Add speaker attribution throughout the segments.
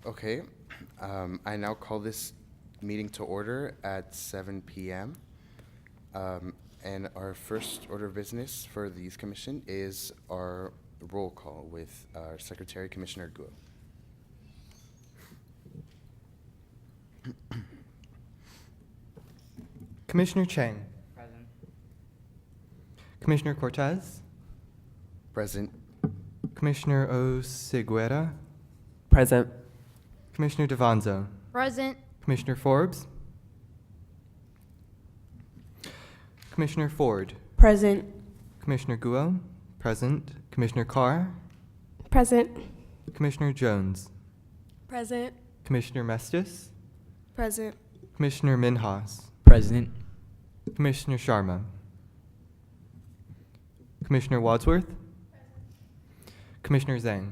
Speaker 1: Okay, I now call this meeting to order at 7 p.m. And our first order of business for the Youth Commission is our roll call with our Secretary, Commissioner Guo.
Speaker 2: Commissioner Chang.
Speaker 3: Present.
Speaker 2: Commissioner Cortez.
Speaker 1: Present.
Speaker 2: Commissioner Oseguera.
Speaker 3: Present.
Speaker 2: Commissioner Devanzo.
Speaker 4: Present.
Speaker 2: Commissioner Forbes. Commissioner Ford.
Speaker 4: Present.
Speaker 2: Commissioner Guo. Present. Commissioner Carr.
Speaker 4: Present.
Speaker 2: Commissioner Jones.
Speaker 4: Present.
Speaker 2: Commissioner Mestis.
Speaker 4: Present.
Speaker 2: Commissioner Minhas.
Speaker 3: Present.
Speaker 2: Commissioner Sharma. Commissioner Wadsworth. Commissioner Zhang.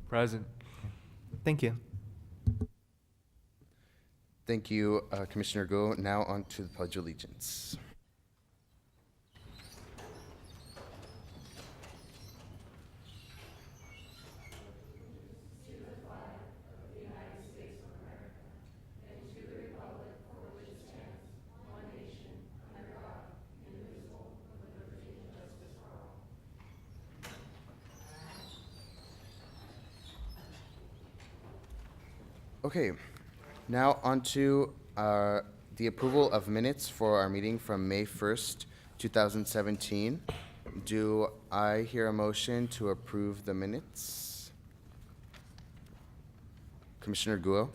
Speaker 3: Present.
Speaker 2: Thank you.
Speaker 1: Thank you, Commissioner Guo. Now on to the Pledge of Allegiance. Okay, now on to the approval of minutes for our meeting from May 1st, 2017. Do I hear a motion to approve the minutes? Commissioner Guo?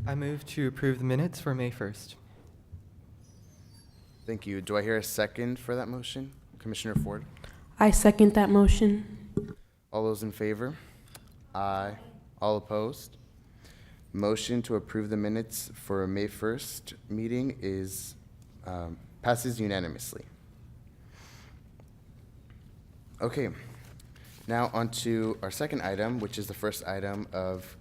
Speaker 2: I move to approve the minutes for May 1st.
Speaker 1: Thank you. Do I hear a second for that motion? Commissioner Ford?
Speaker 4: I second that motion.
Speaker 1: All those in favor? Aye. All opposed? Motion to approve the minutes for May 1st meeting is passes unanimously. Okay, now on to our second item, which is the first item of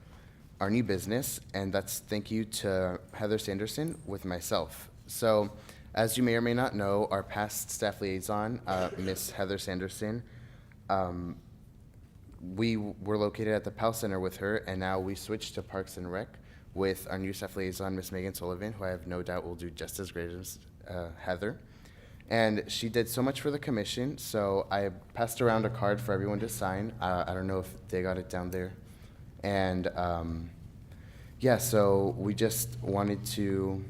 Speaker 1: our new business, and that's thank you to Heather Sanderson with myself. So, as you may or may not know, our past staff liaison, Miss Heather Sanderson, we were located at the Powell Center with her, and now we switched to Parks and Rec with our new staff liaison, Miss Megan Sullivan, who I have no doubt will do just as great as Heather. And she did so much for the commission, so I passed around a card for everyone to sign. I don't know if they got it down there. And yeah, so we just wanted to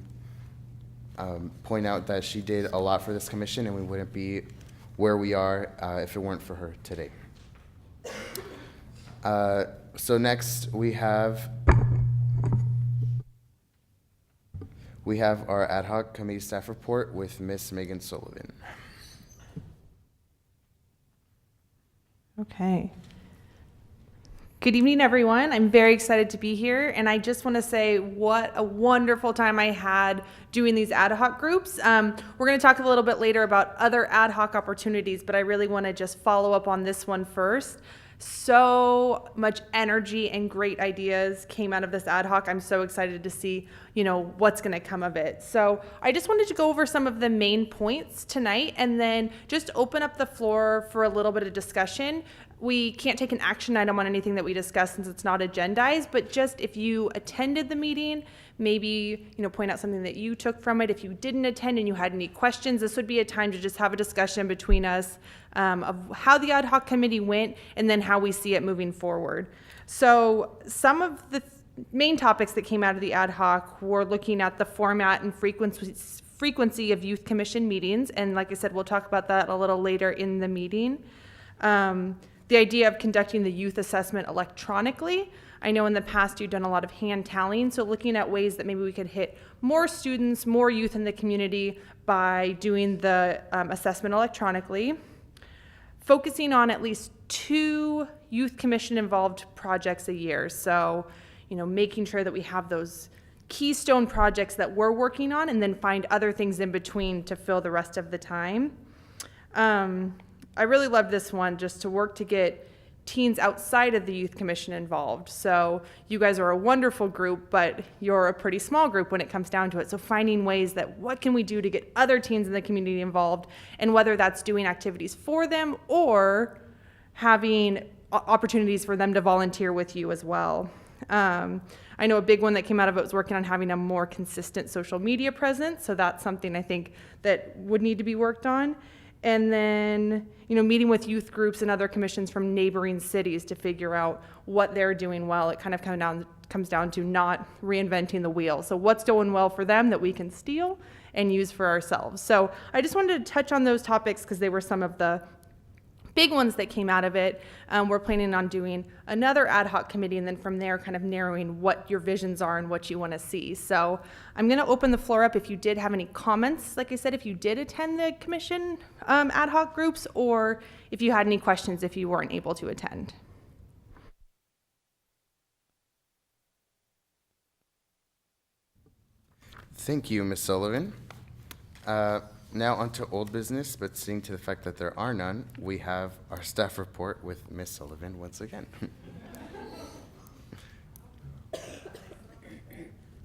Speaker 1: point out that she did a lot for this commission, and we wouldn't be where we are if it weren't for her today. So next we have our ad hoc committee staff report with Miss Megan Sullivan.
Speaker 5: Okay. Good evening, everyone. I'm very excited to be here, and I just want to say what a wonderful time I had doing these ad hoc groups. We're going to talk a little bit later about other ad hoc opportunities, but I really want to just follow up on this one first. So much energy and great ideas came out of this ad hoc. I'm so excited to see, what's going to come of it. So I just wanted to go over some of the main points tonight and then just open up the floor for a little bit of discussion. We can't take an action item on anything that we discuss since it's not agendized, but just if you attended the meeting, maybe, point out something that you took from it. If you didn't attend and you had any questions, this would be a time to just have a discussion between us of how the ad hoc committee went and then how we see it moving forward. So some of the main topics that came out of the ad hoc were looking at the format and frequency of youth commission meetings. And like I said, we'll talk about that a little later in the meeting. The idea of conducting the youth assessment electronically. I know in the past you've done a lot of hand tallying, so looking at ways that maybe we could hit more students, more youth in the community by doing the assessment electronically. Focusing on at least 2 youth commission involved projects a year. So, making sure that we have those keystone projects that we're working on and then find other things in between to fill the rest of the time. I really love this one, just to work to get teens outside of the youth commission involved. So you guys are a wonderful group, but you're a pretty small group when it comes down to it. So finding ways that what can we do to get other teens in the community involved, and whether that's doing activities for them or having opportunities for them to volunteer with you as well. I know a big one that came out of it was working on having a more consistent social media presence. So that's something I think that would need to be worked on. And then, meeting with youth groups and other commissions from neighboring cities to figure out what they're doing well. It kind of comes down to not reinventing the wheel. So what's going well for them that we can steal and use for ourselves. So I just wanted to touch on those topics because they were some of the big ones that came out of it. We're planning on doing another ad hoc committee, and then from there kind of narrowing what your visions are and what you want to see. So I'm going to open the floor up if you did have any comments, like I said, if you did attend the commission ad hoc groups, or if you had any questions if you weren't able to attend.
Speaker 1: Thank you, Ms. Sullivan. Now onto old business, but seeing to the fact that there are none, we have our staff report with Ms. Sullivan once again.
Speaker 5: I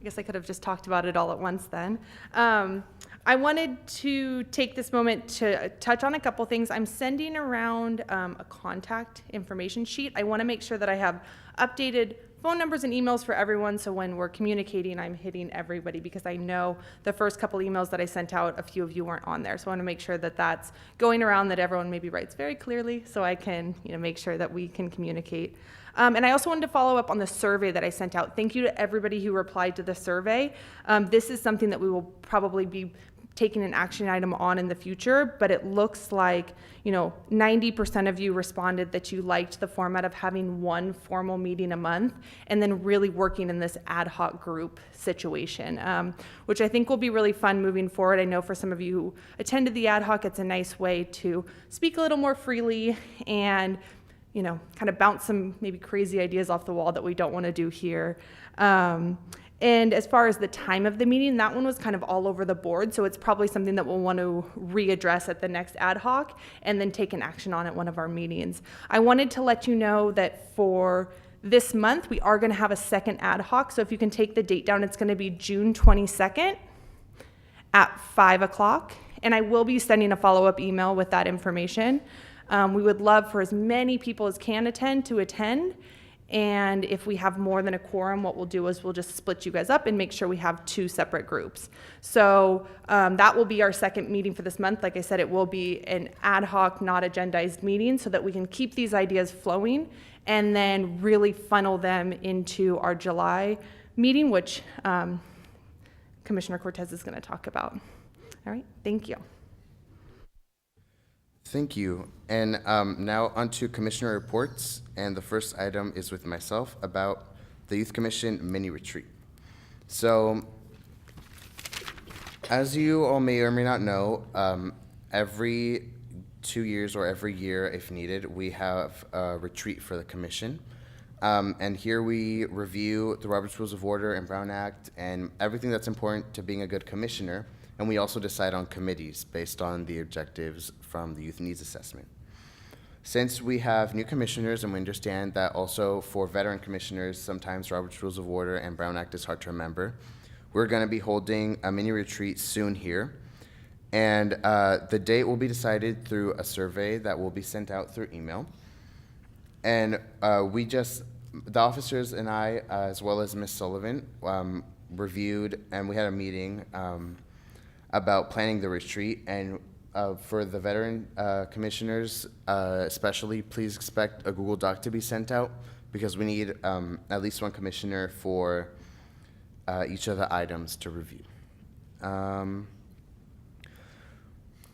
Speaker 5: guess I could have just talked about it all at once then. I wanted to take this moment to touch on a couple things. I'm sending around a contact information sheet. I want to make sure that I have updated phone numbers and emails for everyone, so when we're communicating, I'm hitting everybody, because I know the first couple emails that I sent out, a few of you weren't on there. So I want to make sure that that's going around, that everyone maybe writes very clearly, so I can make sure that we can communicate. And I also wanted to follow up on the survey that I sent out. Thank you to everybody who replied to the survey. This is something that we will probably be taking an action item on in the future, but it looks like 90% of you responded that you liked the format of having one formal meeting a month and then really working in this ad hoc group situation, which I think will be really fun moving forward. I know for some of you who attended the ad hoc, it's a nice way to speak a little more freely and kind of bounce some maybe crazy ideas off the wall that we don't want to do here. And as far as the time of the meeting, that one was kind of all over the board, so it's probably something that we'll want to readdress at the next ad hoc and then take an action on at one of our meetings. I wanted to let you know that for this month, we are going to have a second ad hoc, so if you can take the date down, it's going to be June 22nd at 5 o'clock, and I will be sending a follow-up email with that information. We would love for as many people as can attend to attend. And if we have more than a quorum, what we'll do is we'll just split you guys up and make sure we have 2 separate groups. So that will be our second meeting for this month. Like I said, it will be an ad hoc, not agendized meeting so that we can keep these ideas flowing and then really funnel them into our July meeting, which Commissioner Cortez is going to talk about. All right, thank you.
Speaker 1: Thank you. And now onto commissioner reports. And the first item is with myself about the Youth Commission mini retreat. So, as you all may or may not know, every 2 years or every year, if needed, we have a retreat for the commission. And here we review the Robert's Rules of Order and Brown Act and everything that's important to being a good commissioner. And we also decide on committees based on the objectives from the Youth Needs Assessment. Since we have new commissioners and we understand that also for veteran commissioners, sometimes Robert's Rules of Order and Brown Act is hard to remember, we're going to be holding a mini retreat soon here. And the date will be decided through a survey that will be sent out through email. And the officers and I, as well as Ms. Sullivan, reviewed, and we had a meeting about planning the retreat. And for the veteran commissioners, especially, please expect a Google Doc to be sent out because we need at least one commissioner for each of the items to review.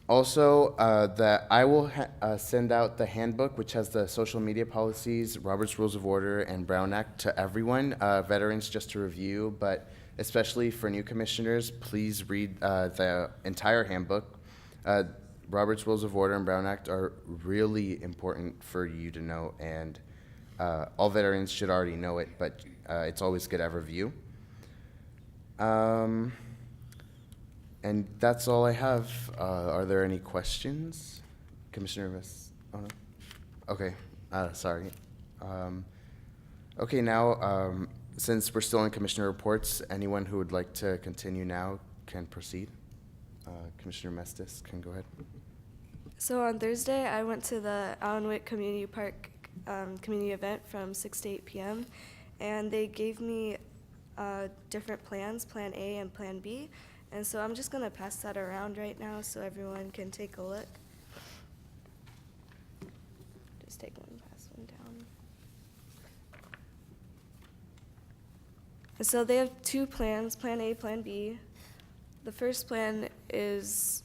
Speaker 1: Also, I will send out the handbook, which has the social media policies, Robert's Rules of Order, and Brown Act to everyone, veterans just to review, but especially for new commissioners, please read the entire handbook. Robert's Rules of Order and Brown Act are really important for you to know, and all veterans should already know it, but it's always good to have a review. And that's all I have. Are there any questions? Commissioner Miss? Oh, no. Okay, sorry. Okay, now, since we're still in commissioner reports, anyone who would like to continue now can proceed. Commissioner Mestis can go ahead.
Speaker 6: So on Thursday, I went to the Allen Wick Community Park community event from 6 to 8 p.m. And they gave me different plans, Plan A and Plan B. And so I'm just going to pass that around right now so everyone can take a look. Just take one, pass one down. And so they have two plans, Plan A, Plan B. The first plan is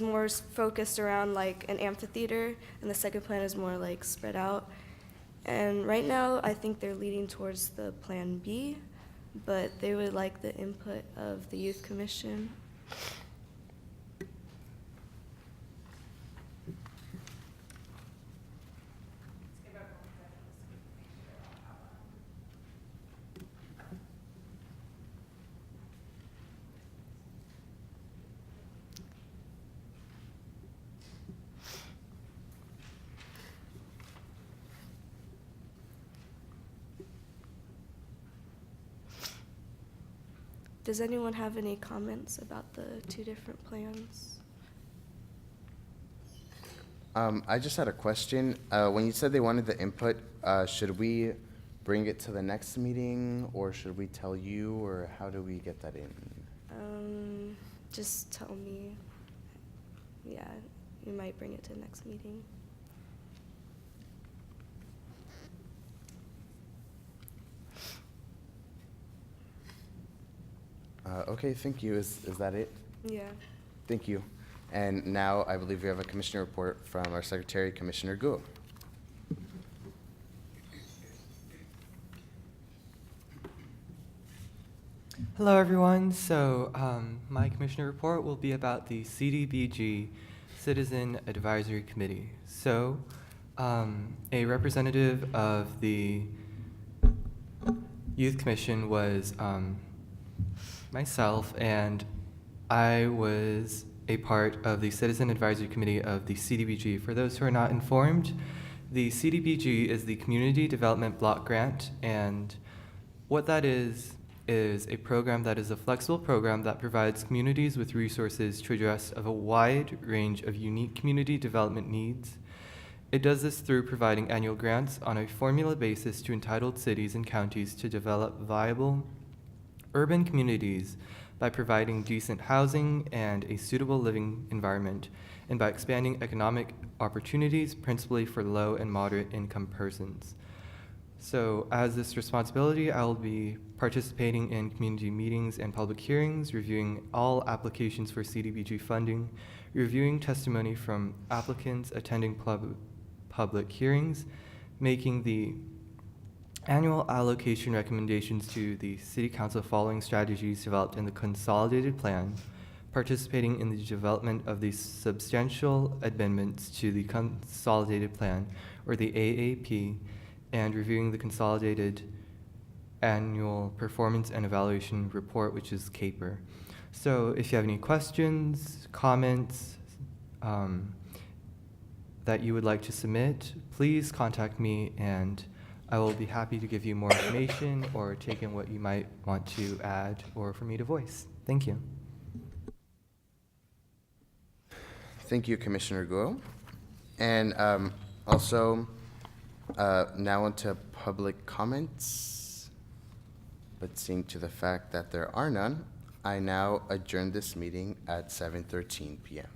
Speaker 6: more focused around like an amphitheater, and the second plan is more like spread out. And right now, I think they're leading towards the Plan B, but they would like the input of the Youth Commission. Does anyone have any comments about the two different plans?
Speaker 1: I just had a question. When you said they wanted the input, should we bring it to the next meeting, or should we tell you, or how do we get that in?
Speaker 6: Just tell me. Yeah, you might bring it to the next meeting.
Speaker 1: Okay, thank you. Is that it?
Speaker 6: Yeah.
Speaker 1: Thank you. And now I believe we have a commissioner report from our secretary, Commissioner Guo.
Speaker 2: Hello, everyone. So my commissioner report will be about the CDBG Citizen Advisory Committee. So a representative of the Youth Commission was myself, and I was a part of the Citizen Advisory Committee of the CDBG. For those who are not informed, the CDBG is the Community Development Block Grant, and what that is a program that is a flexible program that provides communities with resources to address a wide range of unique community development needs. It does this through providing annual grants on a formula basis to entitled cities and counties to develop viable urban communities by providing decent housing and a suitable living environment, and by expanding economic opportunities, principally for low and moderate income persons. So as this responsibility, I will be participating in community meetings and public hearings, reviewing all applications for CDBG funding, reviewing testimony from applicants, attending public hearings, making the annual allocation recommendations to the City Council following strategies developed in the consolidated plan, participating in the development of the substantial amendments to the consolidated plan, or the AAP, and reviewing the consolidated annual performance and evaluation report, which is CAPER. So if you have any questions, comments that you would like to submit, please contact me, and I will be happy to give you more information or take in what you might want to add or for me to voice. Thank you.
Speaker 1: Thank you, Commissioner Guo. And also, now onto public comments. But seeing to the fact that there are none, I now adjourn this meeting at 7:13 p.m.